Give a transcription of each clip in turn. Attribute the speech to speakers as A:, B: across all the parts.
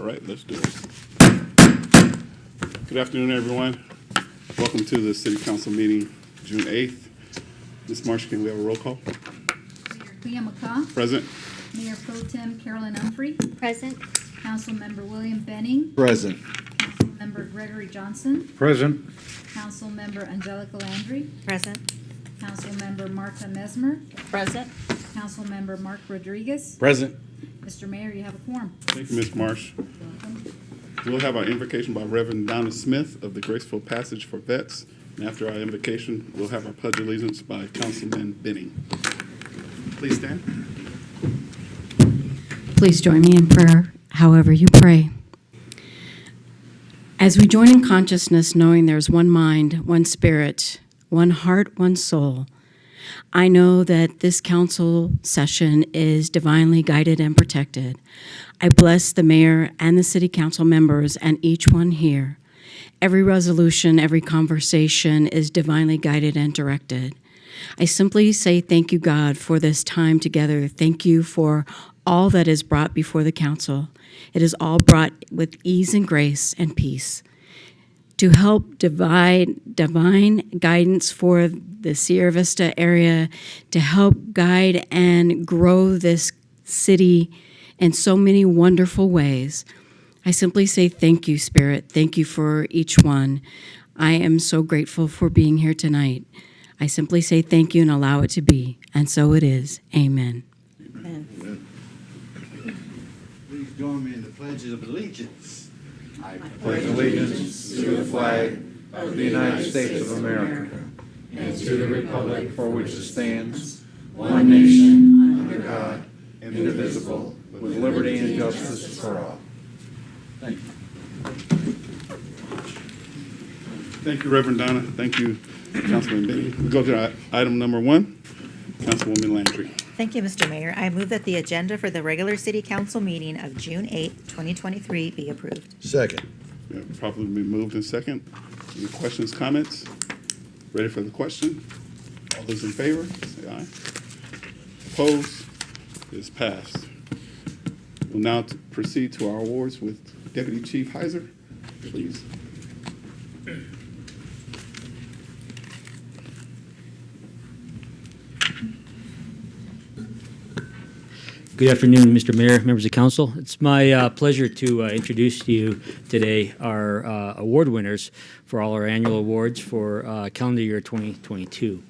A: All right, let's do it. Good afternoon, everyone. Welcome to the City Council meeting, June 8th. Ms. Marsh, can we have a roll call?
B: Mayor Clea McCaw.
A: Present.
B: Mayor Pro Tem Carolyn Humphrey.
C: Present.
B: Councilmember William Benning.
D: Present.
B: Councilmember Gregory Johnson.
D: Present.
B: Councilmember Angelica Landry.
C: Present.
B: Councilmember Marta Mesmer.
C: Present.
B: Councilmember Mark Rodriguez.
D: Present.
B: Mr. Mayor, you have a quorum.
A: Thank you, Ms. Marsh. We'll have our invocation by Reverend Donna Smith of the Graceful Passage for Vets. And after our invocation, we'll have our Pledge of Allegiance by Councilman Benning. Please stand.
E: Please join me in prayer, however you pray. As we join in consciousness, knowing there's one mind, one spirit, one heart, one soul, I know that this council session is divinely guided and protected. I bless the mayor and the city council members and each one here. Every resolution, every conversation is divinely guided and directed. I simply say thank you, God, for this time together. Thank you for all that is brought before the council. It is all brought with ease and grace and peace. To help divine guidance for the Sierra Vista area, to help guide and grow this city in so many wonderful ways. I simply say thank you, Spirit. Thank you for each one. I am so grateful for being here tonight. I simply say thank you and allow it to be. And so it is. Amen.
C: Amen.
D: Please join me in the pledges of allegiance. I
F: pledge allegiance to the flag of the United States of America and to the republic for which it stands, one nation, under God, indivisible, with liberty and justice for all. Thank you.
A: Thank you, Reverend Donna. Thank you, Councilman Benning. We go to item number 1, Councilwoman Landry.
C: Thank you, Mr. Mayor. I move that the agenda for the regular city council meeting of June 8, 2023 be approved.
D: Second.
A: We have properly been moved in second. Any questions, comments? Ready for the question? All those in favor, say aye. Opposed? It is passed. We'll now proceed to our awards with Deputy Chief Heiser, please.
G: Good afternoon, Mr. Mayor, members of council. It's my pleasure to introduce to you today our award winners for all our annual awards for calendar year 2022.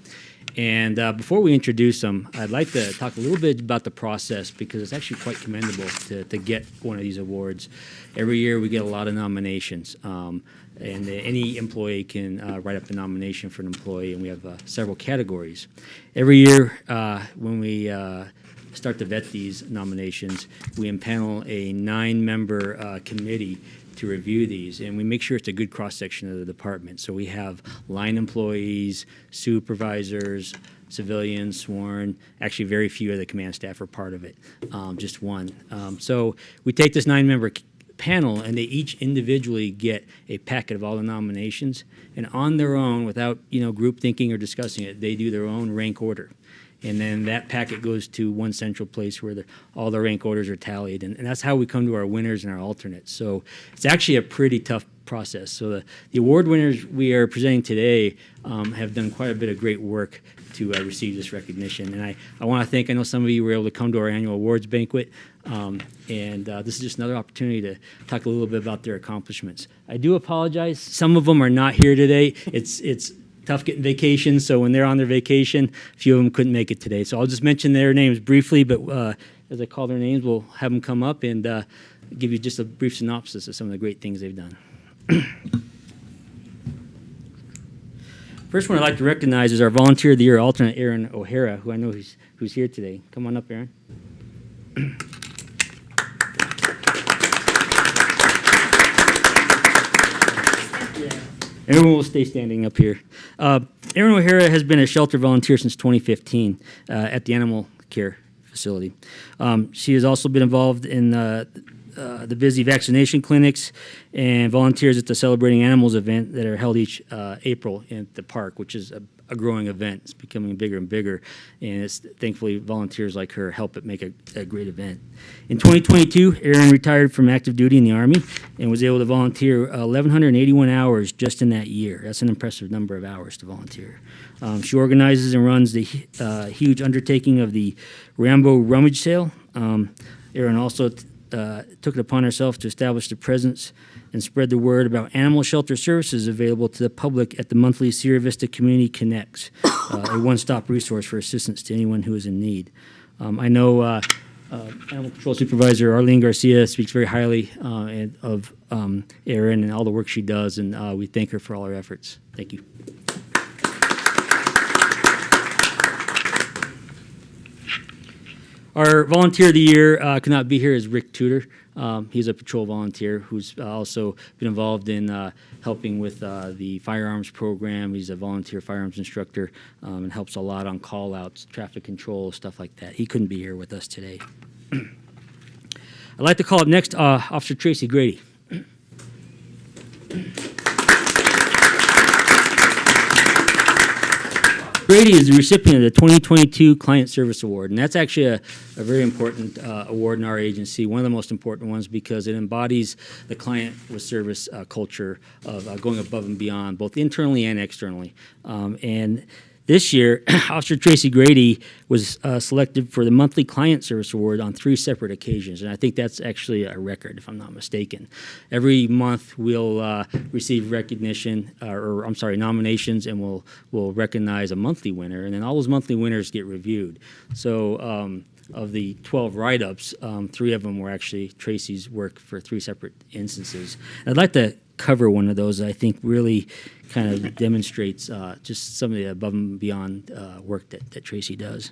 G: And before we introduce them, I'd like to talk a little bit about the process because it's actually quite commendable to get one of these awards. Every year we get a lot of nominations. And any employee can write up a nomination for an employee, and we have several categories. Every year when we start to vet these nominations, we impanel a 9-member committee to review these, and we make sure it's a good cross-section of the department. So we have line employees, supervisors, civilians, sworn. Actually, very few of the command staff are part of it, just one. So we take this 9-member panel, and they each individually get a packet of all the nominations, and on their own, without group thinking or discussing it, they do their own rank order. And then that packet goes to one central place where all the rank orders are tallied. And that's how we come to our winners and our alternates. So it's actually a pretty tough process. So the award winners we are presenting today have done quite a bit of great work to receive this recognition. And I want to thank, I know some of you were able to come to our annual awards banquet. And this is just another opportunity to talk a little bit about their accomplishments. I do apologize. Some of them are not here today. It's tough getting vacations, so when they're on their vacation, a few of them couldn't make it today. So I'll just mention their names briefly, but as I call their names, we'll have them come up and give you just a brief synopsis of some of the great things they've done. First one I'd like to recognize is our Volunteer of the Year alternate, Aaron O'Hara, who I know who's here today. Come on up, Aaron. Everyone will stay standing up here. Aaron O'Hara has been a shelter volunteer since 2015 at the animal care facility. She has also been involved in the busy vaccination clinics, and volunteers at the Celebrating Animals event that are held each April at the park, which is a growing event. It's becoming bigger and bigger, and it's thankfully volunteers like her help it make a great event. In 2022, Erin retired from active duty in the Army and was able to volunteer 1,181 hours just in that year. That's an impressive number of hours to volunteer. She organizes and runs the huge undertaking of the Rambo Rummage Sale. Erin also took it upon herself to establish the presence and spread the word about animal shelter services available to the public at the monthly Sierra Vista Community Connects, a one-stop resource for assistance to anyone who is in need. I know Animal Control Supervisor Arlene Garcia speaks very highly of Erin and all the work she does, and we thank her for all her efforts. Thank you. Our volunteer of the year could not be here is Rick Tudor. He's a patrol volunteer who's also been involved in helping with the firearms program. He's a volunteer firearms instructor and helps a lot on call-outs, traffic control, stuff like that. He couldn't be here with us today. I'd like to call up next Officer Tracy Grady. Grady is the recipient of the 2022 Client Service Award, and that's actually a very important award in our agency, one of the most important ones because it embodies the client with service culture of going above and beyond, both internally and externally. And this year, Officer Tracy Grady was selected for the monthly Client Service Award on 3 separate occasions, and I think that's actually a record, if I'm not mistaken. Every month, we'll receive recognition, nominations, and we'll recognize a monthly winner, and then all those monthly winners get reviewed. So of the 12 write-ups, 3 of them were actually Tracy's work for 3 separate instances. And I'd like to cover one of those that I think really kind of demonstrates just some of the above and beyond work that Tracy does.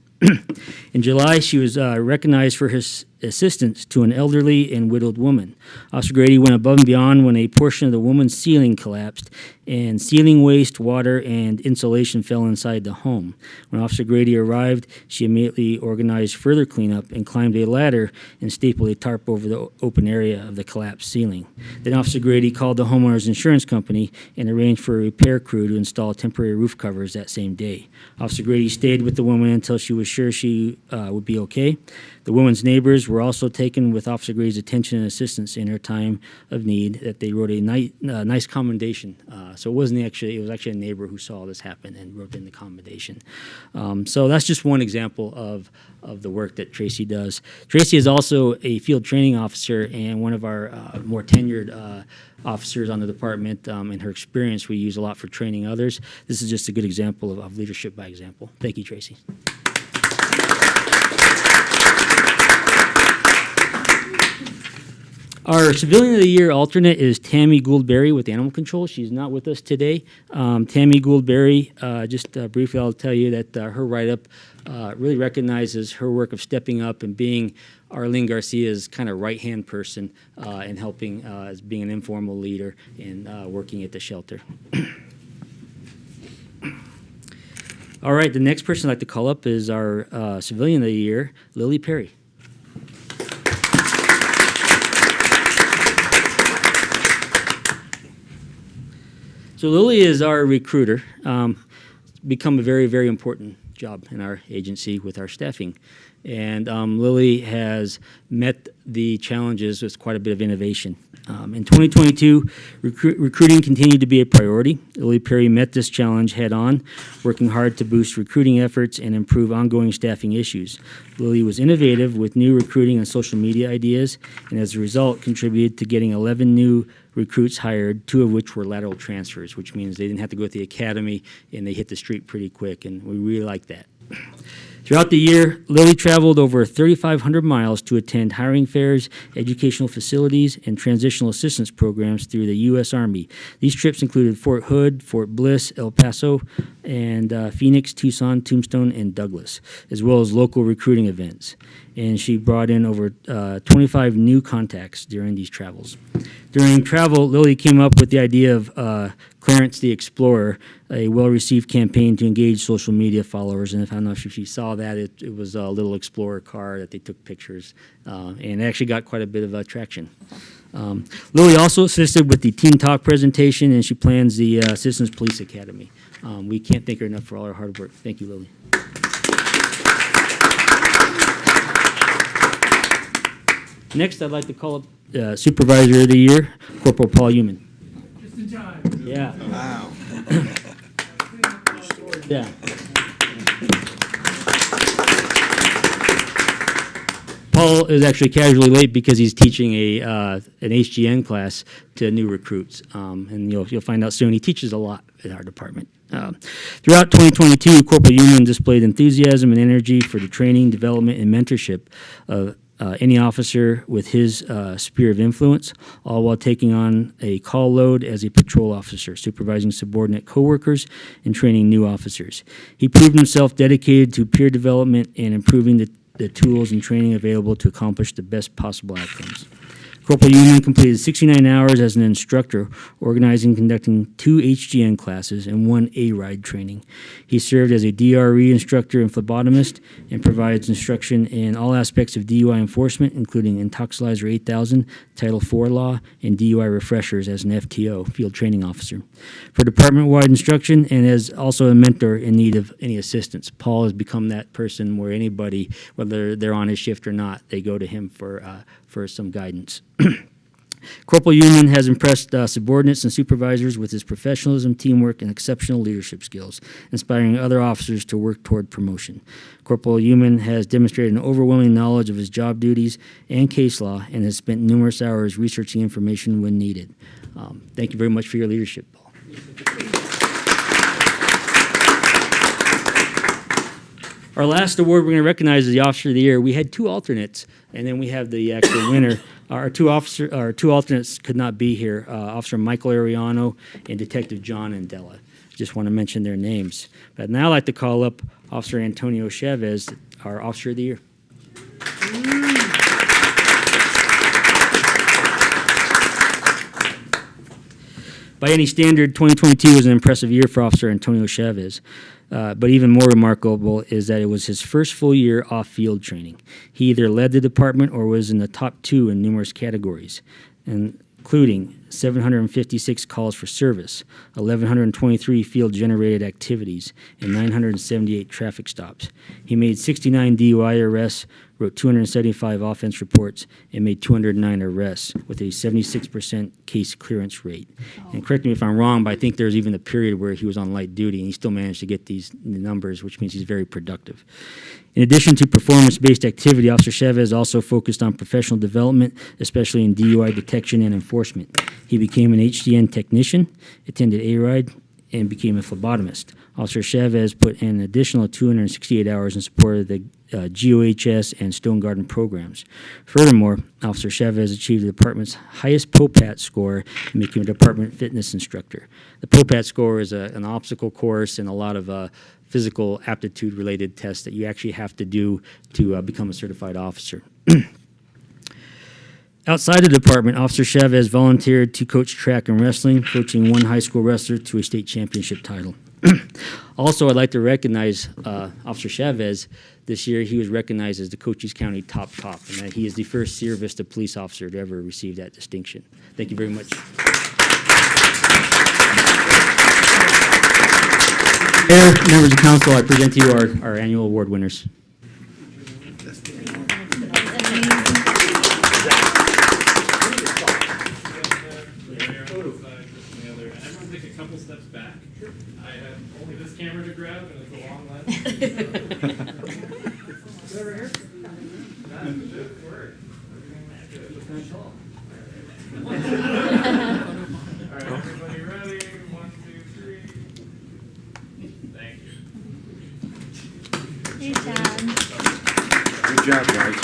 G: In July, she was recognized for her assistance to an elderly and widowed woman. Officer Grady went above and beyond when a portion of the woman's ceiling collapsed and ceiling waste, water, and insulation fell inside the home. When Officer Grady arrived, she immediately organized further cleanup and climbed a ladder and stapled a tarp over the open area of the collapsed ceiling. Then Officer Grady called the homeowner's insurance company and arranged for a repair crew to install temporary roof covers that same day. Officer Grady stayed with the woman until she was sure she would be okay. The woman's neighbors were also taken with Officer Grady's attention and assistance in her time of need, that they wrote a nice commendation. So it was actually a neighbor who saw this happen and wrote in the commendation. So that's just one example of the work that Tracy does. Tracy is also a field training officer and one of our more tenured officers on the department. In her experience, we use a lot for training others. This is just a good example of leadership by example. Thank you, Tracy. Our Civilian of the Year alternate is Tammy Gouldberry with Animal Control. She's not with us today. Tammy Gouldberry, just briefly I'll tell you that her write-up really recognizes her work of stepping up and being Arlene Garcia's kind of right-hand person and helping as being an informal leader and working at the shelter. All right, the next person I'd like to call up is our Civilian of the Year, Lily Perry. So Lily is our recruiter. Become a very, very important job in our agency with our staffing. And Lily has met the challenges with quite a bit of innovation. In 2022, recruiting continued to be a priority. Lily Perry met this challenge head-on, working hard to boost recruiting efforts and improve ongoing staffing issues. Lily was innovative with new recruiting and social media ideas, and as a result, contributed to getting 11 new recruits hired, 2 of which were lateral transfers, which means they didn't have to go to the academy and they hit the street pretty quick, and we really like that. Throughout the year, Lily traveled over 3,500 miles to attend hiring fairs, educational facilities, and transitional assistance programs through the U.S. Army. These trips included Fort Hood, Fort Bliss, El Paso, and Phoenix, Tucson, Tombstone, and Douglas, as well as local recruiting events. and she brought in over 25 new contacts during these travels. During travel, Lily came up with the idea of Clarence the Explorer, a well-received campaign to engage social media followers. And if I don't know if you saw that, it was a little Explorer car that they took pictures, and it actually got quite a bit of traction. Lily also assisted with the Teen Talk presentation, and she plans the Citizens Police Academy. We can't thank her enough for all her hard work. Thank you, Lily. Next, I'd like to call up Supervisor of the Year, Corporal Paul Human.
H: Just in time.
G: Yeah.
D: Wow.
G: Yeah. Paul is actually casually late because he's teaching an HGN class to new recruits, and you'll find out soon. He teaches a lot in our department. Throughout 2022, Corporal Human displayed enthusiasm and energy for the training, development, and mentorship of any officer with his sphere of influence, all while taking on a call load as a patrol officer, supervising subordinate coworkers and training new officers. He proved himself dedicated to peer development and improving the tools and training available to accomplish the best possible outcomes. Corporal Human completed 69 hours as an instructor, organizing and conducting 2 HGN classes and 1 A-RIDE training. He served as a DRE instructor and phlebotomist and provides instruction in all aspects of DUI enforcement, including Intoxilizer 8000, Title IV law, and DUI refreshers as an FTO, field training officer. For department-wide instruction and as also a mentor in need of any assistance, Paul has become that person where anybody, whether they're on his shift or not, they go to him for some guidance. Corporal Human has impressed subordinates and supervisors with his professionalism, teamwork, and exceptional leadership skills, inspiring other officers to work toward promotion. Corporal Human has demonstrated an overwhelming knowledge of his job duties and case law and has spent numerous hours researching information when needed. Thank you very much for your leadership, Paul. Our last award we're going to recognize is the Officer of the Year. We had 2 alternates, and then we have the actual winner. Our two alternates could not be here, Officer Michael Ariano and Detective John Andela. Just want to mention their names. But now I'd like to call up Officer Antonio Chavez, our Officer of the Year. By any standard, 2022 was an impressive year for Officer Antonio Chavez. But even more remarkable is that it was his first full year off field training. He either led the department or was in the top 2 in numerous categories, including 756 calls for service, 1,123 field-generated activities, and 978 traffic stops. He made 69 DUI arrests, wrote 275 offense reports, and made 209 arrests with a 76% case clearance rate. And correct me if I'm wrong, but I think there's even a period where he was on light duty and he still managed to get these numbers, which means he's very productive. In addition to performance-based activity, Officer Chavez also focused on professional development, especially in DUI detection and enforcement. He became an HDN technician, attended A-RIDE, and became a phlebotomist. Officer Chavez put in an additional 268 hours in support of the GOHS and Stone Garden programs. Furthermore, Officer Chavez achieved the department's highest POPAT score and became a department fitness instructor. The POPAT score is an obstacle course and a lot of physical aptitude-related tests that you actually have to do to become a certified officer. Outside the department, Officer Chavez volunteered to coach track and wrestling, coaching 1 high school wrestler to a state championship title. Also, I'd like to recognize Officer Chavez. This year, he was recognized as the Cochise County top, and that he is the first Sierra Vista police officer to ever receive that distinction. Thank you very much. Mayor, members of council, I present to you our annual award winners.
H: Everyone take a couple steps back. I have only this camera to grab, and it's a long lens. Over here? That should work. All right, everybody ready? 1, 2, 3. Thank you.
C: Hey, John.
F: Good job, guys.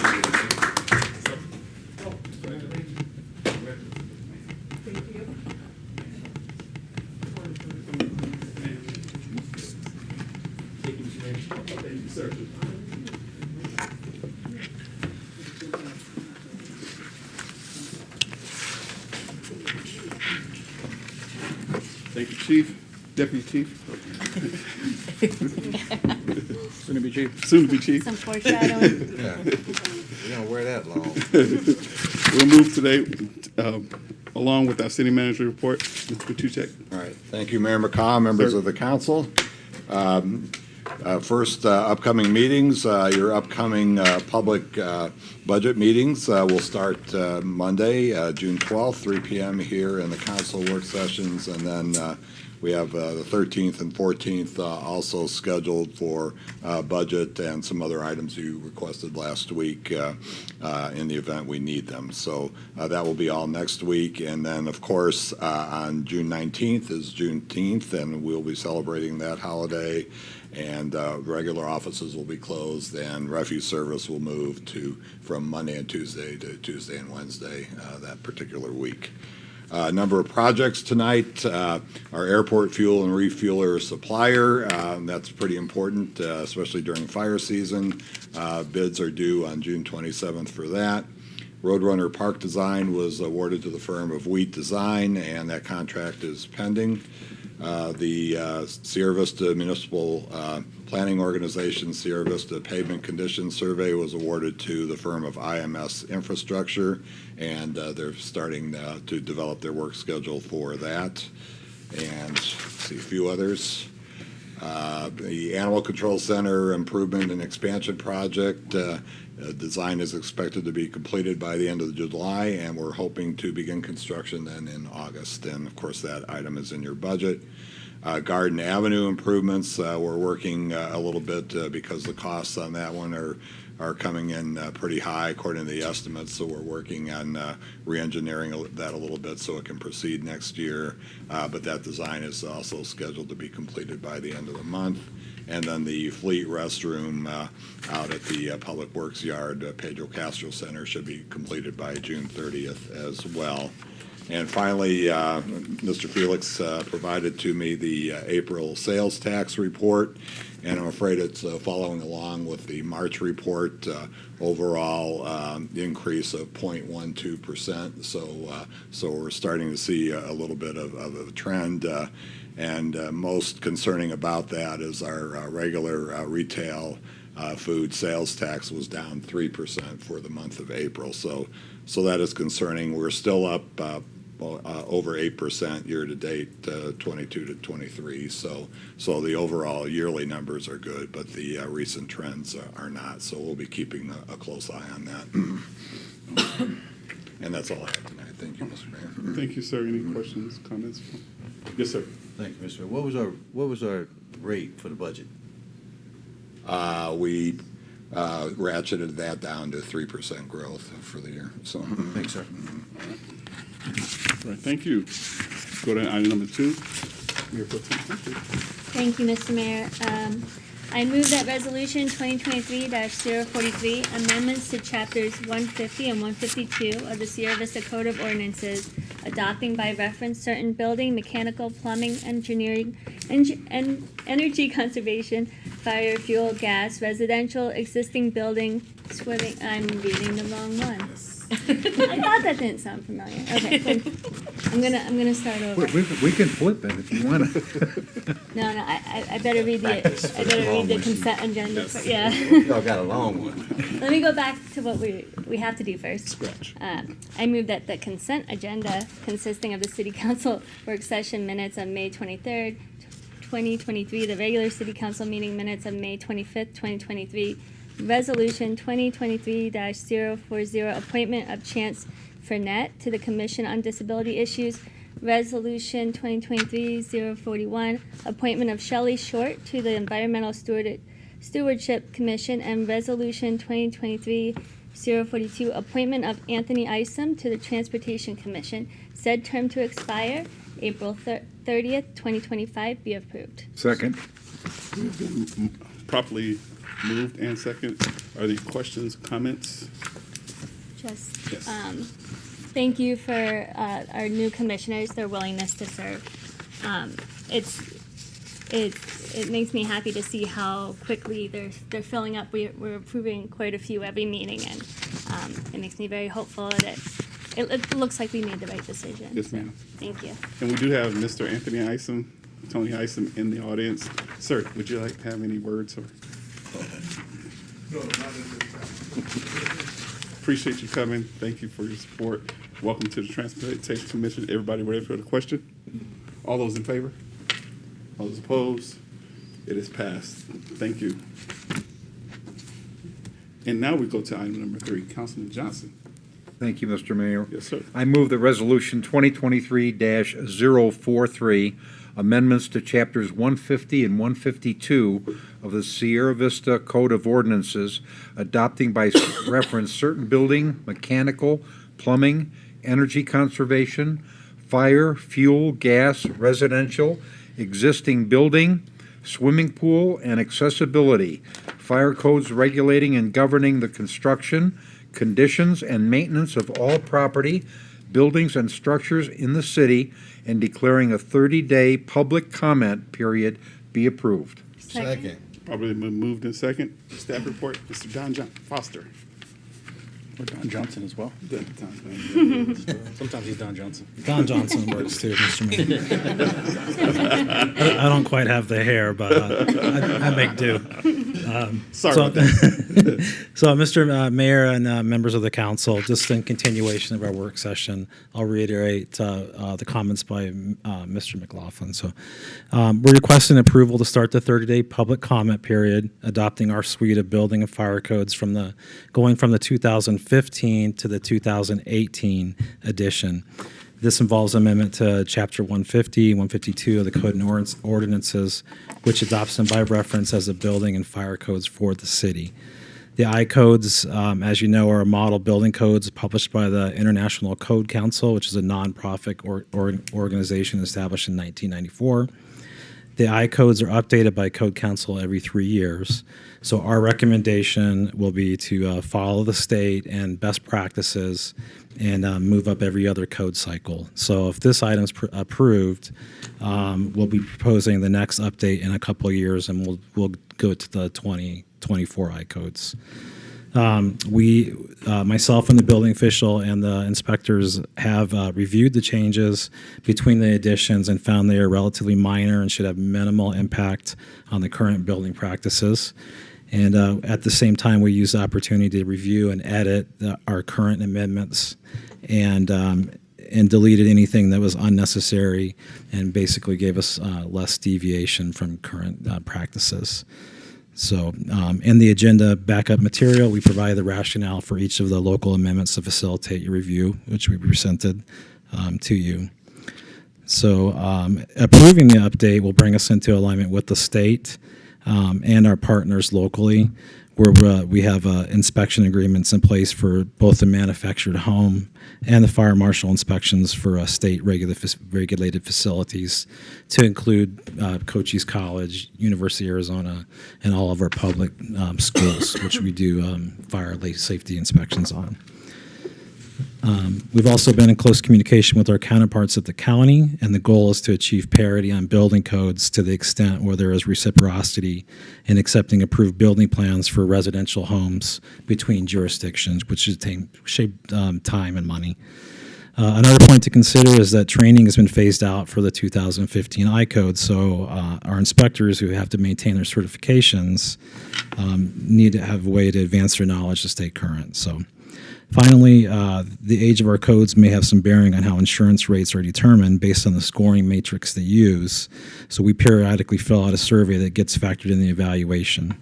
A: Chief, Deputy Chief,
F: Soon to be chief.
A: soon to be Chief.
I: Some foreshadowing.
D: Yeah. We're gonna wear that long.
A: We'll move today along with our city manager report. Mr. Tuchek.
F: All right, thank you, Mayor McCaw, members
A: Sir.
F: of the council. First, upcoming meetings, your upcoming public budget meetings will start Monday, June 12th, 3 p.m. here in the council work sessions, and then we have the 13th and 14th also scheduled for budget and some other items you requested last week in the event we need them. So that will be all next week. And then, of course, on June 19th is Juneteenth, and we'll be celebrating that holiday. And regular offices will be closed, and refuse service will move from Monday and Tuesday to Tuesday and Wednesday that particular week. Number of projects tonight, our airport fuel and refueler supplier, that's pretty important, especially during fire season. Bids are due on June 27th for that. Roadrunner Park Design was awarded to the firm of Wheat Design, and that contract is pending. The Sierra Vista Municipal Planning Organization Sierra Vista Pavement Condition Survey was awarded to the firm of IMS Infrastructure, and they're starting to develop their work schedule for that. And let's see a few others. The Animal Control Center Improvement and Expansion Project design is expected to be completed by the end of July, and we're hoping to begin construction then in August. And of course, that item is in your budget. Garden Avenue improvements, we're working a little bit because the costs on that one are coming in pretty high according to the estimates. So we're working on re-engineering that a little bit so it can proceed next year. But that design is also scheduled to be completed by the end of the month. And then the fleet restroom out at the Public Works Yard, Pedro Castro Center, should be completed by June 30th as well. And finally, Mr. Felix provided to me the April sales tax report, and I'm afraid it's following along with the March report. Overall increase of 0.12%. So we're starting to see a little bit of a trend. And most concerning about that is our regular retail food sales tax was down 3% for the month of April. So that is concerning. We're still up over 8% year to date, 22 to 23. So the overall yearly numbers are good, but the recent trends are not. So we'll be keeping a close eye on that. And that's all I have tonight. Thank you, Mr. Mayor.
A: Thank you, sir. Any questions, comments? Yes, sir.
D: Thank you, Mr. What was our rate for the budget?
F: We ratcheted that down to 3% growth for the year. So
D: Thanks, sir.
A: All right, thank you. Go to item number 2. Mayor Pro Tem.
I: Thank you, Mr. Mayor. I move that Resolution 2023-043, amendments to Chapters 150 and 152 of the Sierra Vista Code of Ordinances, adopting by reference certain building, mechanical, plumbing, engineering, and energy conservation, fire, fuel, gas, residential, existing building, swimming, I'm reading the wrong one. I thought that didn't sound familiar. Okay, cool. I'm gonna start over.
F: We can flip it if you want to.
I: No, I better read the consent agenda.
A: Yes.
I: Yeah.
D: Y'all got a long one.
I: Let me go back to what we have to do first.
A: Scratch.
I: I move that the consent agenda, consisting of the city council work session minutes of May 23rd, 2023, the regular city council meeting minutes of May 25th, 2023, Resolution 2023-040, appointment of Chance Furnett to the Commission on Disability Issues, Resolution 2023-041, appointment of Shelley Short to the Environmental Stewardship Commission, and Resolution 2023-042, appointment of Anthony Isom to the Transportation Commission, said term to expire April 30th, 2025, be approved.
F: Second.
A: Properly moved and second. Are there questions, comments?
I: Just,
A: Yes.
I: thank you for our new commissioners, their willingness to serve. It makes me happy to see how quickly they're filling up. We're approving quite a few every meeting, and it makes me very hopeful that it looks like we made the right decision.
A: Yes,
I: so
A: ma'am.
I: Thank you.
A: And we do have Mr. Anthony Isom, Tony Isom in the audience. Sir, would you like to have any words or?
J: No, not at this time.
A: Appreciate you coming. Thank you for your support. Welcome to the Transportation Commission. Everybody ready for the question? All those in favor? All those opposed? It is passed. Thank you. And now we go to item number 3, Councilman Johnson.
F: Thank you, Mr. Mayor.
A: Yes, sir.
F: I move that Resolution 2023-043, amendments to Chapters 150 and 152 of the Sierra Vista Code of Ordinances, adopting by reference certain building, mechanical, plumbing, energy conservation, fire, fuel, gas, residential, existing building, swimming pool, and accessibility, fire codes regulating and governing the construction, conditions, and maintenance of all property, buildings, and structures in the city, and declaring a 30-day public comment period be approved.
D: Second.
A: Probably been moved in second. Staff report, Mr. Don Foster.
J: Or Don Johnson as well.
K: Sometimes he's Don Johnson.
J: Don Johnson works too, Mr. Mayor. I don't quite have the hair, but I make do.
A: Sorry about that.
J: So, Mr. Mayor and members of the council, just in continuation of our work session, I'll reiterate the comments by Mr. McLaughlin. So, we're requesting approval to start the 30-day public comment period, adopting our suite of building and fire codes going from the 2015 to the 2018 edition. This involves amendment to Chapter 150, 152 of the Code and Ordinances, which adopts them by reference as the building and fire codes for the city. The I-codes, as you know, are model building codes published by the International Code Council, which is a nonprofit organization established in 1994. The I-codes are updated by Code Council every 3 years. So our recommendation will be to follow the state and best practices and move up every other code cycle. So if this item's approved, we'll be proposing the next update in a couple of years, and we'll go to the 2024 I-codes. Myself and the building official and the inspectors have reviewed the changes between the additions and found they are relatively minor and should have minimal impact on the current building practices. And at the same time, we use the opportunity to review and edit our current amendments and deleted anything that was unnecessary and basically gave us less deviation from current practices. So in the agenda backup material, we provide the rationale for each of the local amendments to facilitate your review, which we presented to you. So approving the update will bring us into alignment with the state and our partners locally, where we have inspection agreements in place for both the manufactured home and the fire marshal inspections for state regulated facilities, to include Cochise College, University of Arizona, and all of our public schools, which we do fire safety inspections on. We've also been in close communication with our counterparts at the county, and the goal is to achieve parity on building codes to the extent where there is reciprocity in accepting approved building plans for residential homes between jurisdictions, which should save time and money. Another point to consider is that training has been phased out for the 2015 I-code, so our inspectors who have to maintain their certifications need to have a way to advance their knowledge to stay current. So. Finally, the age of our codes may have some bearing on how insurance rates are determined based on the scoring matrix they use. So we periodically fill out a survey that gets factored in the evaluation.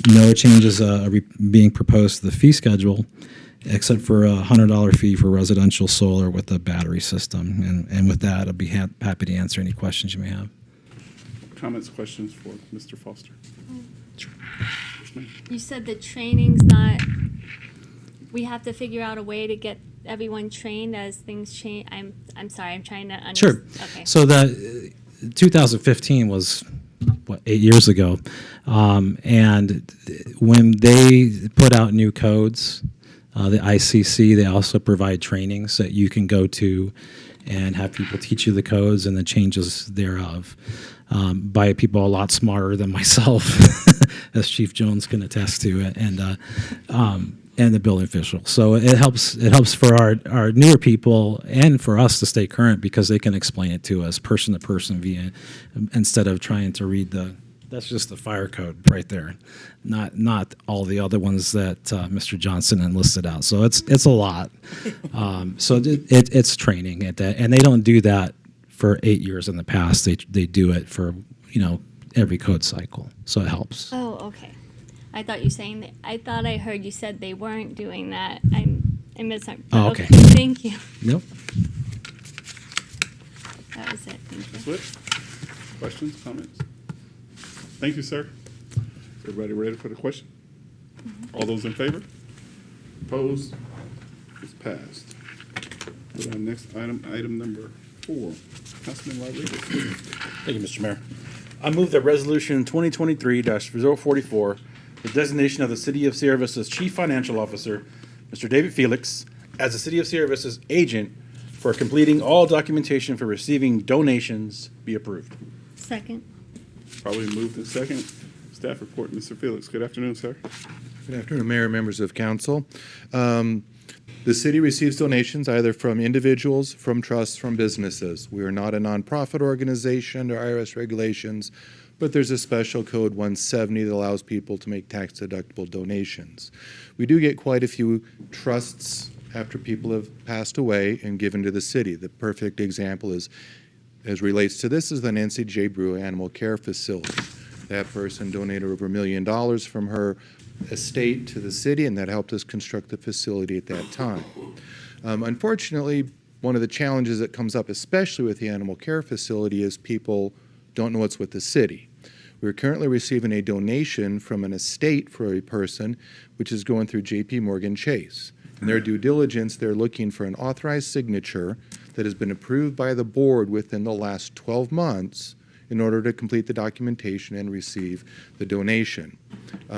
J: No changes are being proposed to the fee schedule, except for a $100 fee for residential solar with a battery system. And with that, I'll be happy to answer any questions you may have.
A: Comments, questions for Mr. Foster?
I: You said the training's not, we have to figure out a way to get everyone trained as things change. I'm sorry, I'm trying to understand.
J: Sure.
I: Okay.
J: So the 2015 was, 8 years ago. And when they put out new codes, the ICC, they also provide trainings that you can go to and have people teach you the codes and the changes thereof by people a lot smarter than myself, as Chief Jones can attest to it. And and the building official. So it helps for our newer people and for us to stay current because they can explain it to us person to person via instead of trying to read that's just the fire code right there, not all the other ones that Mr. Johnson enlisted out. So it's a lot. So it's training at that, and they don't do that for 8 years in the past. They do it for every code cycle. So it helps.
I: Oh, okay. I thought you saying that. I thought I heard you said they weren't doing that. I misunderstood.
J: Oh, okay.
I: Thank you.
J: Nope.
I: That was it. Thank you.
A: Switch. Questions, comments? Thank you, sir. Everybody ready for the question? All those in favor? Opposed? It's passed. Go to our next item number 4. Councilman Rodriguez.
K: Thank you, Mr. Mayor. I move that Resolution 2023-044, the designation of the City of Sierra Vista's Chief Financial Officer, Mr. David Felix, as the City of Sierra Vista's agent for completing all documentation for receiving donations be approved.
I: Second.
A: Probably moved in second. Staff report, Mr. Felix. Good afternoon, sir.
L: Good afternoon, Mayor, members of council. The city receives donations either from individuals, from trusts, from businesses. We are not a nonprofit organization under IRS regulations, but there's a special code 170 that allows people to make tax-deductible donations. We do get quite a few trusts after people have passed away and given to the city. The perfect example is, as relates to this, is the Nancy J. Brew Animal Care Facility. That person donated over $1 million from her estate to the city, and that helped us construct the facility at that time. Unfortunately, one of the challenges that comes up, especially with the animal care facility, is people don't know what's with the city. We're currently receiving a donation from an estate for a person, which is going through J.P. Morgan Chase. In their due diligence, they're looking for an authorized signature that has been approved by the board within the last 12 months in order to complete the documentation and receive the donation.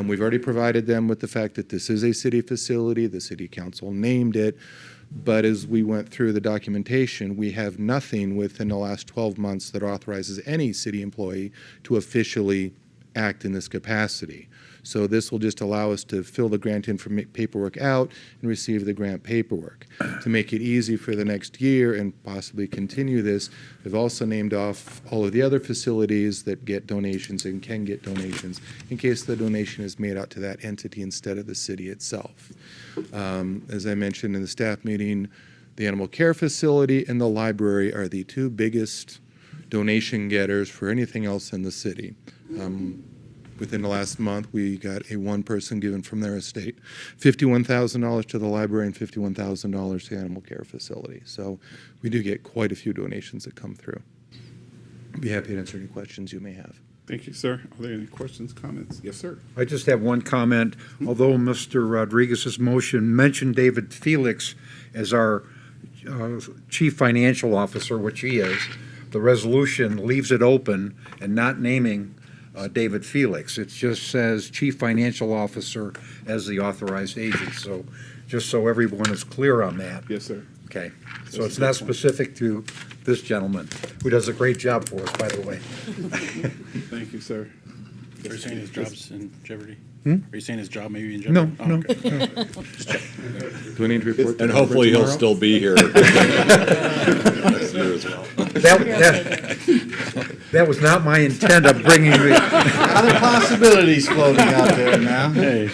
L: We've already provided them with the fact that this is a city facility. The city council named it. But as we went through the documentation, we have nothing within the last 12 months that authorizes any city employee to officially act in this capacity. So this will just allow us to fill the grant paperwork out and receive the grant paperwork. To make it easy for the next year and possibly continue this, I've also named off all of the other facilities that get donations and can get donations in case the donation is made out to that entity instead of the city itself. As I mentioned in the staff meeting, the animal care facility and the library are the two biggest donation getters for anything else in the city. Within the last month, we got one person given from their estate, $51,000 to the library and $51,000 to the animal care facility. So we do get quite a few donations that come through. I'd be happy to answer any questions you may have.
A: Thank you, sir. Are there any questions, comments? Yes, sir.
F: I just have one comment. Although Mr. Rodriguez's motion mentioned David Felix as our chief financial officer, which he is, the resolution leaves it open and not naming David Felix. It just says Chief Financial Officer as the authorized agent. So just so everyone is clear on that.
A: Yes, sir.
F: Okay. So it's not specific to this gentleman, who does a great job for us, by the way.
A: Thank you, sir.
K: Are you saying his job's in jeopardy?
F: Hmm?
K: Are you saying his job may be in
F: No,
K: jeopardy?
F: no.
K: Okay.
L: Do we need to report?
M: And hopefully he'll still be here next year as well.
F: That was not my intent of bringing the.
D: Other possibilities floating out there now.
K: Hey.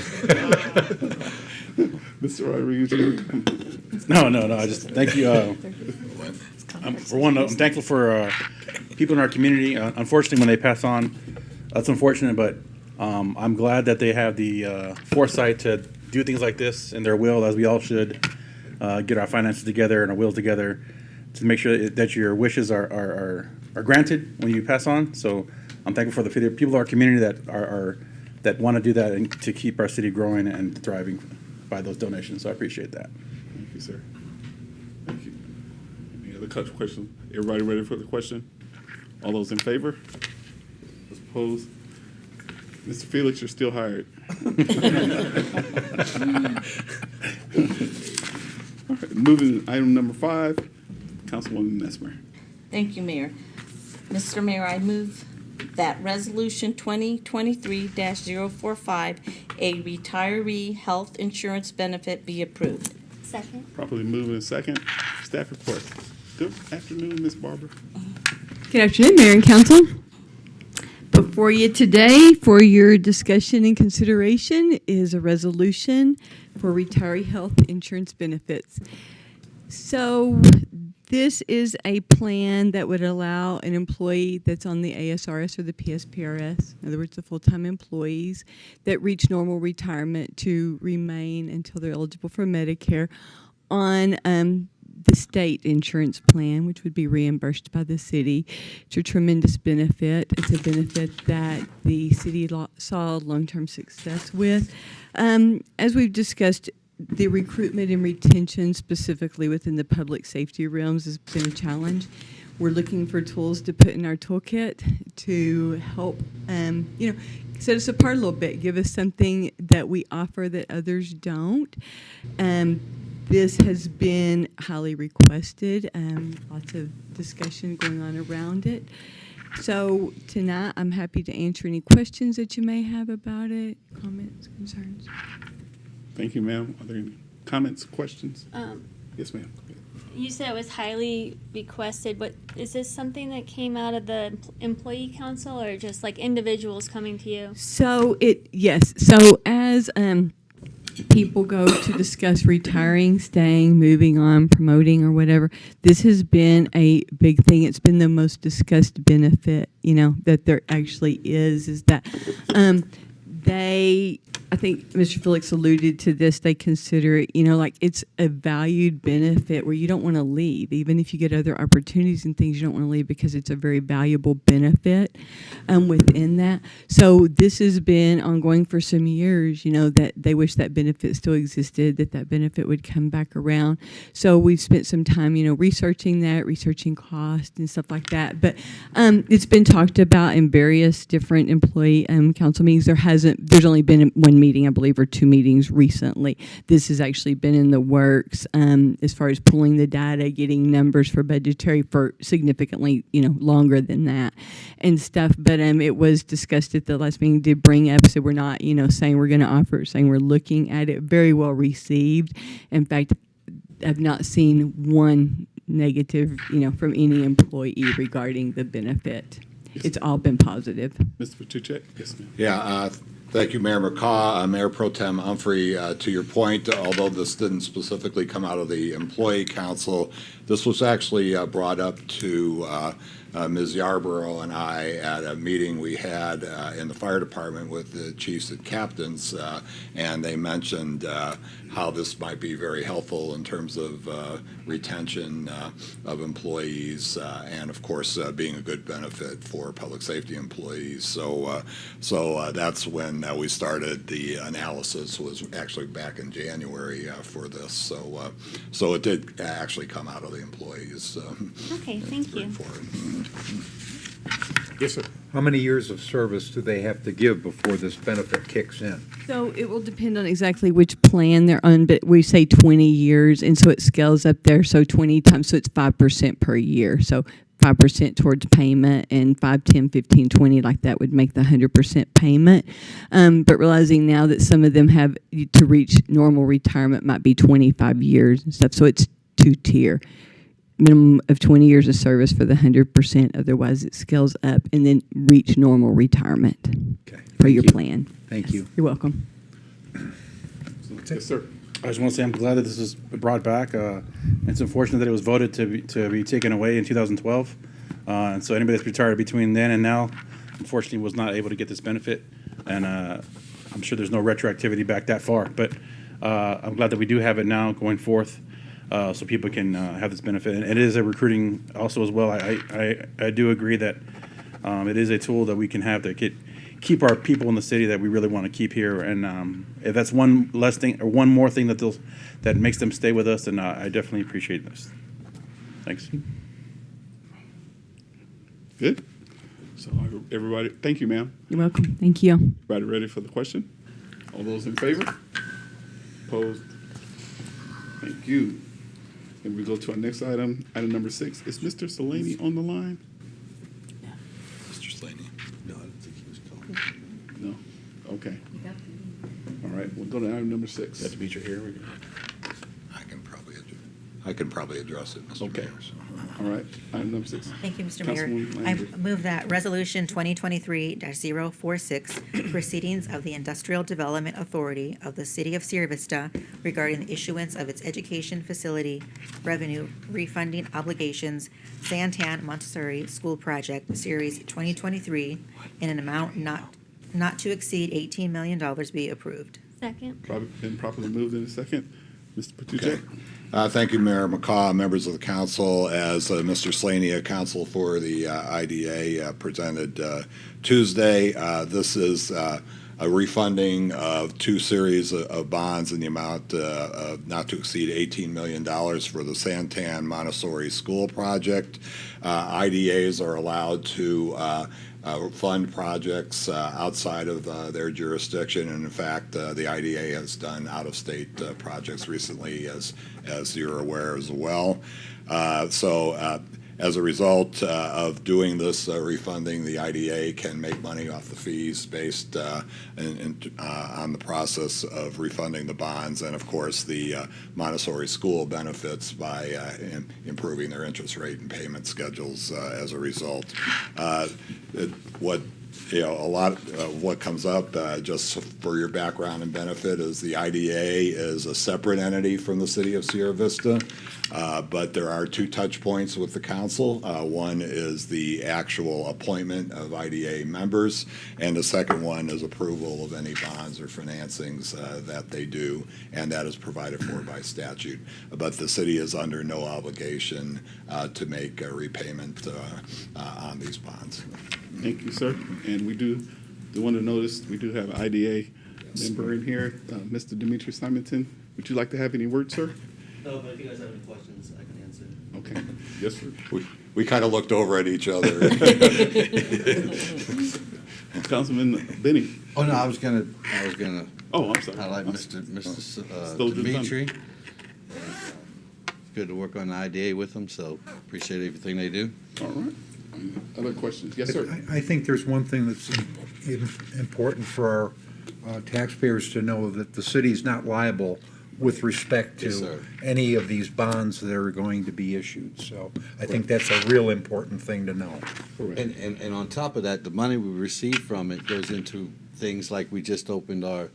A: Mr. Rodriguez,
K: No. I just thank you. For one, I'm thankful for people in our community. Unfortunately, when they pass on, that's unfortunate. But I'm glad that they have the foresight to do things like this in their will, as we all should. Get our finances together and our wills together to make sure that your wishes are granted when you pass on. So I'm thankful for the people in our community that want to do that and to keep our city growing and thriving by those donations. So I appreciate that.
A: Thank you, sir. Thank you. Any other questions? Everybody ready for the question? All those in favor? Those opposed? Mr. Felix, you're still hired. All right, moving to item number 5, Councilwoman Mesmer.
N: Thank you, Mayor. Mr. Mayor, I move that Resolution 2023-045, a retiree health insurance benefit, be approved.
I: Second.
A: Properly moved in second. Staff report. Good afternoon, Ms. Barber.
O: Good afternoon, Mayor and Council. Before you today, for your discussion and consideration, is a resolution for retiree health insurance benefits. So this is a plan that would allow an employee that's on the ASRS or the PSPRS, in other words, the full-time employees that reach normal retirement, to remain until they're eligible for Medicare on the state insurance plan, which would be reimbursed by the city. It's a tremendous benefit. It's a benefit that the city saw long-term success with. As we've discussed, the recruitment and retention, specifically within the public safety realms, has been a challenge. We're looking for tools to put in our toolkit to help, set us apart a little bit, give us something that we offer that others don't. This has been highly requested, lots of discussion going on around it. So tonight, I'm happy to answer any questions that you may have about it, comments, concerns.
A: Thank you, ma'am. Are there any comments, questions? Yes, ma'am.
I: You said it was highly requested, but is this something that came out of the employee council or just like individuals coming to you?
O: So yes. So as people go to discuss retiring, staying, moving on, promoting, or whatever, this has been a big thing. It's been the most discussed benefit, that there actually is that I think Mr. Felix alluded to this, they consider it, like it's a valued benefit where you don't want to leave. Even if you get other opportunities and things, you don't want to leave because it's a very valuable benefit within that. So this has been ongoing for some years, that they wish that benefit still existed, that benefit would come back around. So we've spent some time, researching that, researching cost and stuff like that. But it's been talked about in various different employee council meetings. There's only been one meeting, I believe, or two meetings recently. This has actually been in the works as far as pulling the data, getting numbers for budgetary for significantly, longer than that and stuff. But it was discussed at the last meeting, did bring up, so we're not, saying we're going to offer it, saying we're looking at it. Very well received. In fact, I've not seen one negative, from any employee regarding the benefit. It's all been positive.
A: Mr. Patuchek? Yes, ma'am.
M: Yeah, thank you, Mayor McCaw. Mayor Pro Tem Humphrey, to your point, although this didn't specifically come out of the employee council, this was actually brought up to Ms. Yarborough and I at a meeting we had in the fire department with the chiefs and captains, and they mentioned how this might be very helpful in terms of retention of employees and, of course, being a good benefit for public safety employees. So that's when we started the analysis, was actually back in January for this. So it did actually come out of the employees.
I: Okay, thank you.
A: Yes, sir.
F: How many years of service do they have to give before this benefit kicks in?
O: So it will depend on exactly which plan they're on, but we say 20 years, and so it scales up there. So 20 times, so it's 5% per year. So 5% towards payment, and 5, 10, 15, 20, like that would make the 100% payment. But realizing now that some of them have to reach normal retirement might be 25 years and stuff. So it's two-tier. Minimum of 20 years of service for the 100%. Otherwise, it scales up and then reach normal retirement for your plan.
K: Thank you.
O: You're welcome.
A: Yes, sir.
K: I just want to say I'm glad that this is brought back. It's unfortunate that it was voted to be taken away in 2012. And so anybody that's retired between then and now, unfortunately, was not able to get this benefit. And I'm sure there's no retroactivity back that far. But I'm glad that we do have it now going forth. So people can have this benefit. And it is a recruiting also as well. I do agree that it is a tool that we can have to keep our people in the city that we really want to keep here. And if that's one less thing or one more thing that makes them stay with us, then I definitely appreciate this. Thanks.
A: Good. So everybody, thank you, ma'am.
O: You're welcome. Thank you.
A: Everybody ready for the question? All those in favor? Opposed? Thank you. And we go to our next item, item number 6. Is Mr. Salaney on the line?
M: Mr. Slaney.
A: Go to item number 6.
K: Got to beat your hair.
M: I can probably address it, Mr.
A: Okay.
M: Mayor. so.
A: All right, item number 6.
C: Thank you, Mr. Mayor.
A: Councilwoman
C: I
A: Landry.
C: move that Resolution 2023-046, proceedings of the Industrial Development Authority of the City of Sierra Vista regarding the issuance of its education facility revenue refunding obligations, Santan Montessori School Project Series 2023, in an amount not to exceed $18 million be approved.
I: Second.
A: Been properly moved in a second. Mr. Petrucci?
M: Thank you, Mayor McCaw, members of the council. As Mr. Slaney, counsel for the IDA, presented Tuesday, this is a refunding of 2 series of bonds in the amount of not to exceed $18 million for the Santan Montessori School Project. IDAs are allowed to fund projects outside of their jurisdiction, and in fact, the IDA has done out-of-state projects recently, as you're aware as well. As a result of doing this refunding, the IDA can make money off the fees based on the process of refunding the bonds, and of course the Montessori school benefits by improving their interest rate and payment schedules as a result. A lot of what comes up, just for your background and benefit, is the IDA is a separate entity from the City of Sierra Vista, but there are 2 touch points with the council. One is the actual appointment of IDA members, and the second one is approval of any bonds or financings that they do, and that is provided for by statute. But the city is under no obligation to make a repayment on these bonds.
A: Thank you, sir. And we do want to notice, we do have an IDA member in here, Mr. Demetrius Simonton. Would you like to have any words, sir?
P: No, but if you guys have any questions, I can answer.
A: Okay. Yes, sir.
M: We kind of looked over at each other.
A: Councilman Benny.
D: Oh, no, I was gonna
A: Oh, I'm sorry.
D: highlight
A: I'm
D: Mr.
A: Stole the
D: Dimitri. It's good to work on the IDA with them, so appreciate everything they do.
A: All right. Other questions? Yes, sir.
F: I think there's one thing that's important for our taxpayers to know, that the city's not liable with respect
D: Yes,
F: to
D: sir.
F: any of these bonds that are going to be issued. So I think that's a real important thing to know.
A: Correct.
D: And on top of that, the money we receive from it goes into things like we just opened our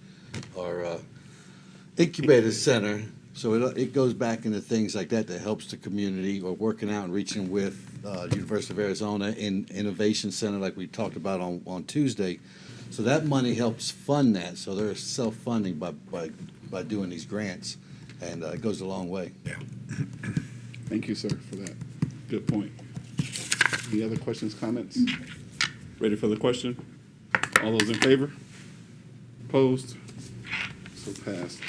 D: incubator center. So it goes back into things like that helps the community, or working out and reaching with University of Arizona in Innovation Center like we talked about on Tuesday. So that money helps fund that. So they're self-funding by doing these grants, and it goes a long way.
F: Yeah.
A: Thank you, sir, for that. Good point. Any other questions, comments? Ready for the question? All those in favor? Opposed? So passed.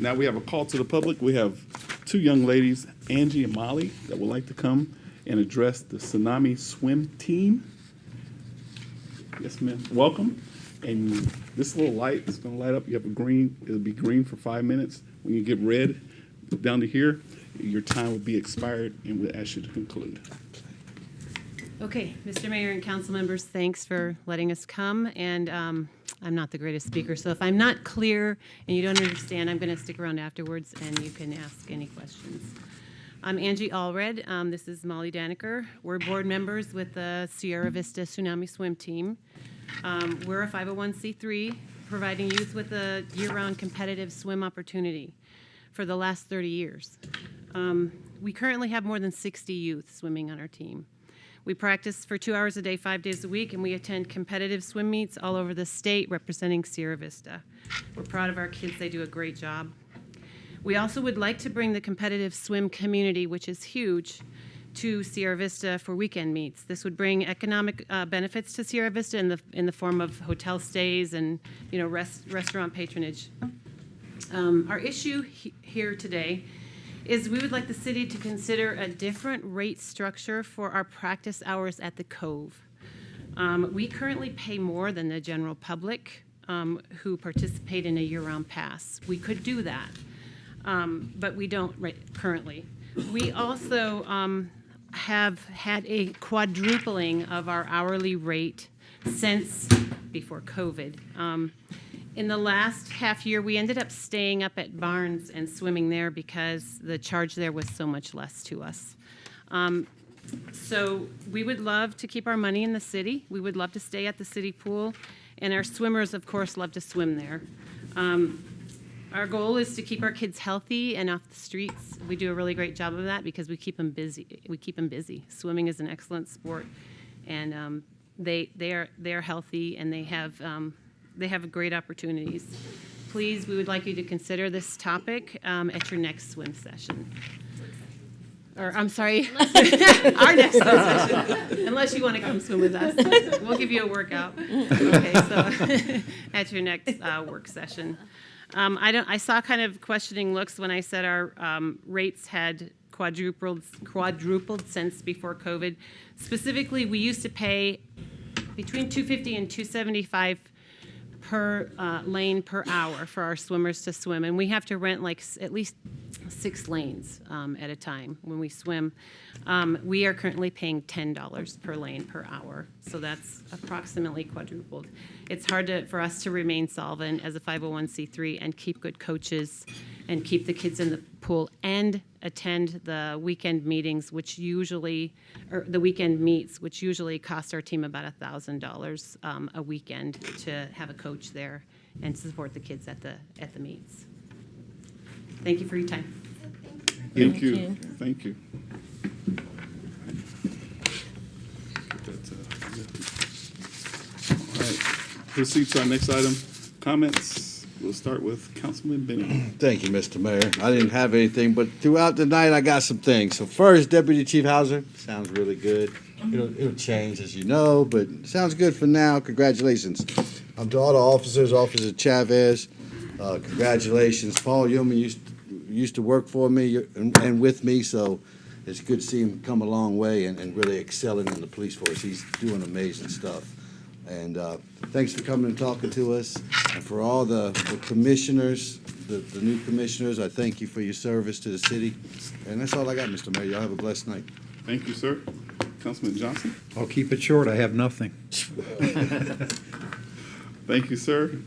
A: Now we have a call to the public. We have 2 young ladies, Angie and Molly, that would like to come and address the Tsunami Swim Team. Yes, ma'am. Welcome. And this little light is going to light up. You have a green. It'll be green for 5 minutes. When you get red down to here, your time will be expired, and we'll ask you to conclude.
Q: Okay, Mr. Mayor and council members, thanks for letting us come. And I'm not the greatest speaker, so if I'm not clear and you don't understand, I'm going to stick around afterwards and you can ask any questions. I'm Angie Allred. This is Molly Daniker. We're board members with the Sierra Vista Tsunami Swim Team. We're a 501c3 providing youth with a year-round competitive swim opportunity for the last 30 years. We currently have more than 60 youth swimming on our team. We practice for 2 hours a day, 5 days a week, and we attend competitive swim meets all over the state representing Sierra Vista. We're proud of our kids. They do a great job. We also would like to bring the competitive swim community, which is huge, to Sierra Vista for weekend meets. This would bring economic benefits to Sierra Vista in the form of hotel stays and restaurant patronage. Our issue here today is we would like the city to consider a different rate structure for our practice hours at the Cove. We currently pay more than the general public who participate in a year-round pass. We could do that, but we don't currently. We also have had a quadrupling of our hourly rate since before COVID. In the last half year, we ended up staying up at Barnes and swimming there because the charge there was so much less to us. So we would love to keep our money in the city. We would love to stay at the city pool, and our swimmers, of course, love to swim there. Our goal is to keep our kids healthy and off the streets. We do a really great job of that because we keep them busy. Swimming is an excellent sport, and they are healthy, and they have great opportunities. Please, we would like you to consider this topic at your next swim session. Or, I'm sorry, our next swim session, unless you want to come swim with us. We'll give you a workout. Okay, so at your next work session. I saw kind of questioning looks when I said our rates had quadrupled since before COVID. Specifically, we used to pay between $250 and $275 per lane per hour for our swimmers to swim, and we have to rent like at least 6 lanes at a time when we swim. We are currently paying $10 per lane per hour, so that's approximately quadrupled. It's hard for us to remain solvent as a 501c3 and keep good coaches and keep the kids in the pool and attend the weekend meetings, or the weekend meets, which usually cost our team about $1,000 a weekend to have a coach there and support the kids at the meets. Thank you for your time.
A: Thank you. Thank you. All right, proceed to our next item. Comments. We'll start with Councilman Benny.
D: Thank you, Mr. Mayor. I didn't have anything, but throughout the night, I got some things. So first, Deputy Chief Hauser, sounds really good. It'll change, as you know, but sounds good for now. Congratulations. To all the officers, Officer Chavez, congratulations. Paul Yeoman used to work for me and with me, so it's good to see him come a long way and really excelling in the police force. He's doing amazing stuff. And thanks for coming and talking to us. And for all the commissioners, the new commissioners, I thank you for your service to the city. And that's all I got, Mr. Mayor. Y'all have a blessed night.
A: Thank you, sir. Councilman Johnson.
F: I'll keep it short. I have nothing.
A: Thank you, sir.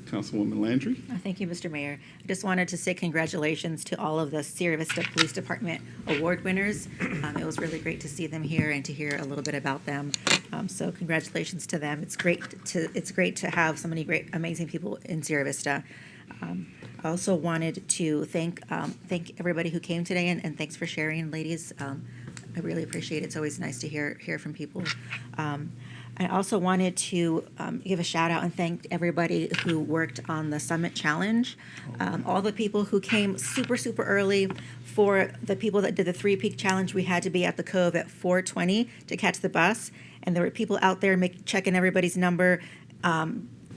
A: Councilwoman Landry.
C: Thank you, Mr. Mayor. I just wanted to say congratulations to all of the Sierra Vista Police Department award winners. It was really great to see them here and to hear a little bit about them. So congratulations to them. It's great to have so many great, amazing people in Sierra Vista. I also wanted to thank everybody who came today, and thanks for sharing, ladies. I really appreciate it. It's always nice to hear from people. I also wanted to give a shout out and thank everybody who worked on the Summit Challenge. All the people who came super, super early. For the people that did the 3-peak challenge, we had to be at the Cove at 4:20 to catch the bus. And there were people out there checking everybody's number.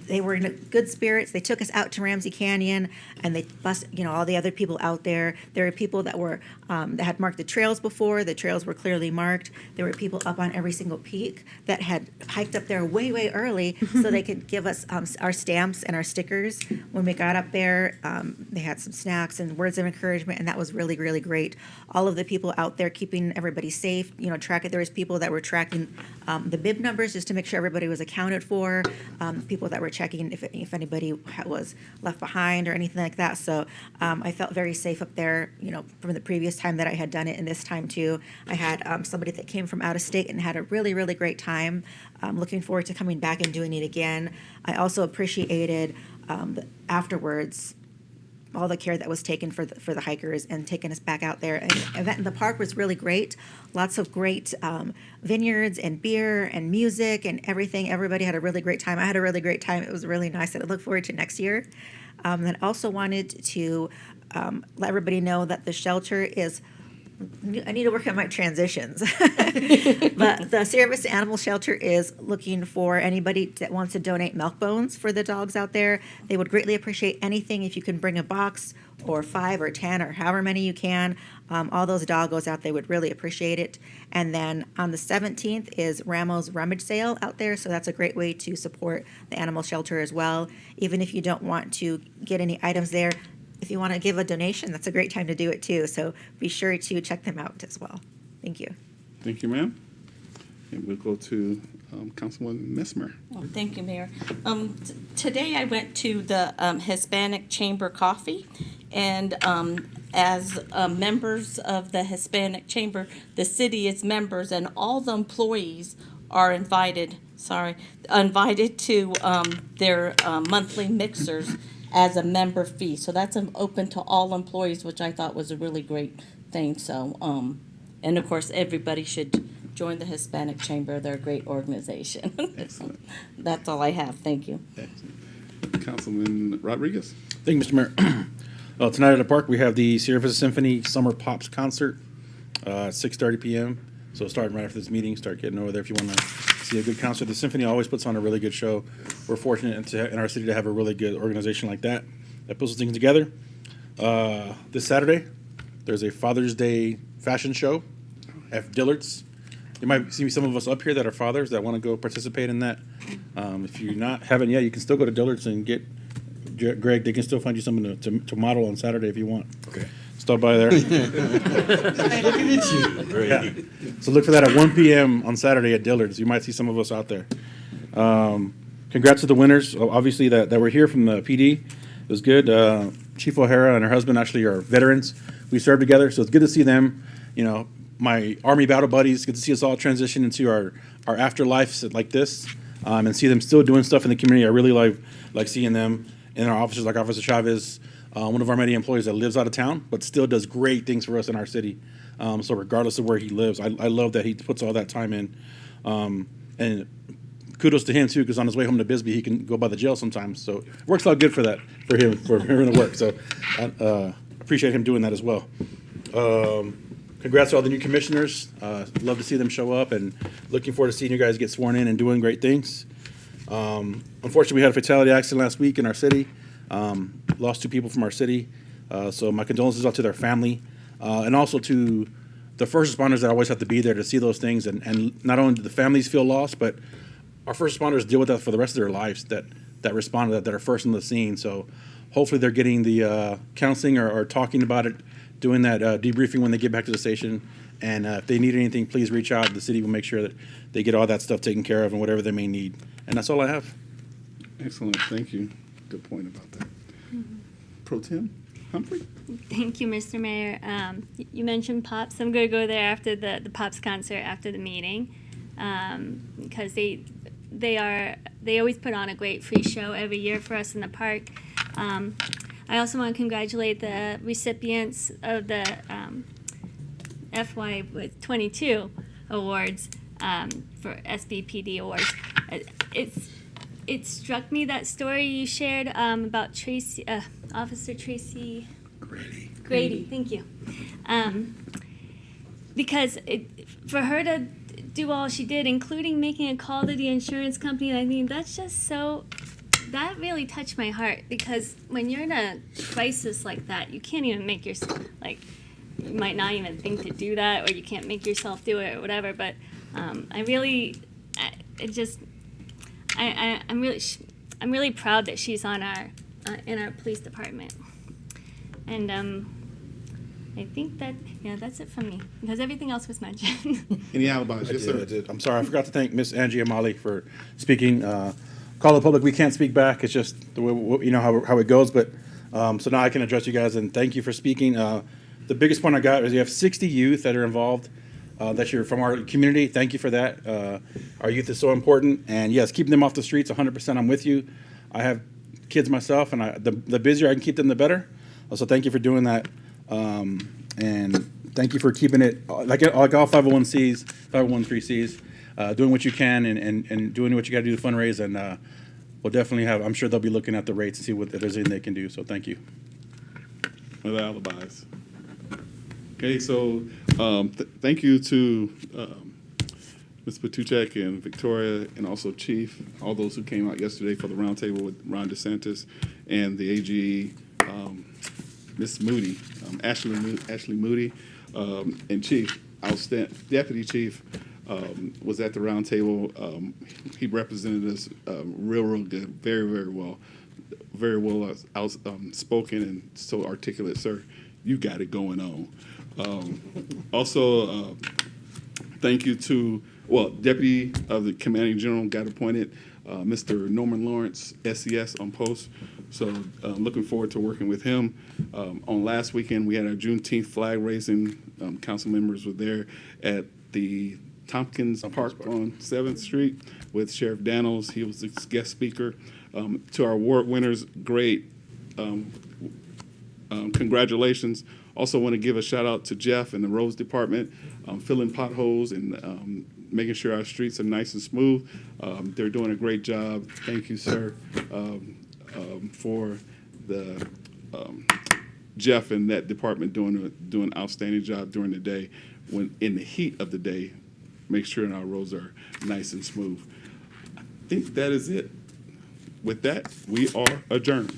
C: They were in good spirits. They took us out to Ramsey Canyon, and they bussed, all the other people out there. There were people that were that had marked the trails before. The trails were clearly marked. There were people up on every single peak that had hiked up there way, way early so they could give us our stamps and our stickers. When we got up there, they had some snacks and words of encouragement, and that was really, really great. All of the people out there keeping everybody safe, tracking. There was people that were tracking the bib numbers just to make sure everybody was accounted for. People that were checking if anybody was left behind or anything like that. So I felt very safe up there, from the previous time that I had done it, and this time too. I had somebody that came from out of state and had a really, really great time. Looking forward to coming back and doing it again. I also appreciated afterwards all the care that was taken for the hikers and taking us back out there. And the event in the park was really great. Lots of great vineyards and beer and music and everything. Everybody had a really great time. I had a really great time. It was really nice. I look forward to next year. And also wanted to let everybody know that the shelter is, I need to work on my transitions. But the Sierra Vista Animal Shelter is looking for anybody that wants to donate milk bones for the dogs out there. They would greatly appreciate anything if you can bring a box or 5 or 10 or however many you can. All those doggos out there would really appreciate it. And then on the 17th is Ramo's Rummage Sale out there, so that's a great way to support the animal shelter as well. Even if you don't want to get any items there, if you want to give a donation, that's a great time to do it too. So be sure to check them out as well. Thank you.
A: Thank you, ma'am. And we'll go to Councilwoman Mesmer.
N: Oh, thank you, Mayor. Today I went to the Hispanic Chamber Coffee, and as members of the Hispanic Chamber, the city is members, and all the employees are invited to their monthly mixers as a member fee. So that's open to all employees, which I thought was a really great thing. So, and of course, everybody should join the Hispanic Chamber. They're a great organization.
A: Excellent.
N: That's all I have. Thank you.
A: Excellent. Councilman Rodriguez.
K: Thank you, Mr. Mayor. Tonight at the park, we have the Sierra Vista Symphony Summer Pops Concert at 6:30 p.m. So starting right after this meeting, start getting over there if you want to see a good concert. The Symphony always puts on a really good show. We're fortunate in our city to have a really good organization like that puts things together. This Saturday, there's a Father's Day fashion show at Dillard's. You might see some of us up here that are fathers that want to go participate in that. If you're haven't yet, you can still go to Dillard's and get Greg. They can still find you something to model on Saturday if you want. Okay. Stop by there.
D: Looking at you.
K: Yeah. So look for that at 1 p.m. on Saturday at Dillard's. You might see some of us out there. Congrats to the winners, obviously, that were here from the PD. It was good. Chief O'Hara and her husband actually are veterans. We served together, so it's good to see them. You know, my Army battle buddies, good to see us all transition into our afterlives like this, and see them still doing stuff in the community. I really like seeing them in our officers, like Officer Chavez, one of our many employees that lives out of town, but still does great things for us in our city. So regardless of where he lives, I love that he puts all that time in. And kudos to him too, because on his way home to Bisbee, he can go by the jail sometimes. So it works out good for him to work. So I appreciate him doing that as well. Congrats to all the new commissioners. Love to see them show up, and looking forward to seeing you guys get sworn in and doing great things. Unfortunately, we had a fatality accident last week in our city. Lost 2 people from our city. So my condolences out to their family, and also to the first responders that always have to be there to see those things. And not only do the families feel lost, but our first responders deal with that for the rest of their lives, that respond to that are first on the scene. So hopefully they're getting the counseling or talking about it, doing that debriefing when they get back to the station. And if they need anything, please reach out. The city will make sure that they get all that stuff taken care of and whatever they may need. And that's all I have.
A: Excellent. Thank you. Good point about that. Pro Tem Humphrey?
I: Thank you, Mr. Mayor. You mentioned Pops. I'm going to go there after the Pops concert after the meeting, because they always put on a great free show every year for us in the park. I also want to congratulate the recipients of the FY 22 awards for SBPD awards. It struck me, that story you shared about Tracy, Officer Tracy Grady. Thank you. Because for her to do all she did, including making a call to the insurance company, I mean, that's just so. That really touched my heart, because when you're in a crisis like that, you can't even make yourself, you might not even think to do that, or you can't make yourself do it or whatever. But I'm really proud that she's on in our police department. And I think that's it from me, because everything else was mentioned.
A: Any alibis? Yes, sir.
K: I did. I'm sorry, I forgot to thank Miss Angie Amali for speaking. Call the public, we can't speak back. It's just the way, you know how it goes. But so now I can address you guys, and thank you for speaking. The biggest point I got is you have 60 youth that are involved, that you're from our community. Thank you for that. Our youth is so important, and yes, keeping them off the streets, 100%. I'm with you. I have kids myself, and the busier I can keep them, the better. So thank you for doing that, and thank you for keeping it like all 501c3s, doing what you can and doing what you got to do to fundraise. And we'll definitely I'm sure they'll be looking at the rates and see if there's anything they can do. So thank you.
A: Other alibis. Okay, so thank you to Ms. Patuchek and Victoria, and also Chief, all those who came out yesterday for the roundtable with Ron DeSantis and the AG, Ms. Moody, Ashley Moody, and Chief, Deputy Chief, was at the roundtable. He represented us real good, very well outspoken and so articulate. Sir, you got it going on. Also, thank you to well, Deputy of the Commanding General got appointed, Mr. Norman Lawrence, SES on post. So looking forward to working with him. On last weekend, we had our Juneteenth flag raising. Council members were there at the Tompkins Park on 7th Street with Sheriff Daniels. He was the guest speaker. To our award winners, great. Congratulations. Also want to give a shout out to Jeff and the roads department, filling potholes and making sure our streets are nice and smooth. They're doing a great job. Thank you, sir, for the Jeff and that department doing an outstanding job during the day. When in the heat of the day, make sure our roads are nice and smooth. I think that is it. With that, we are adjourned.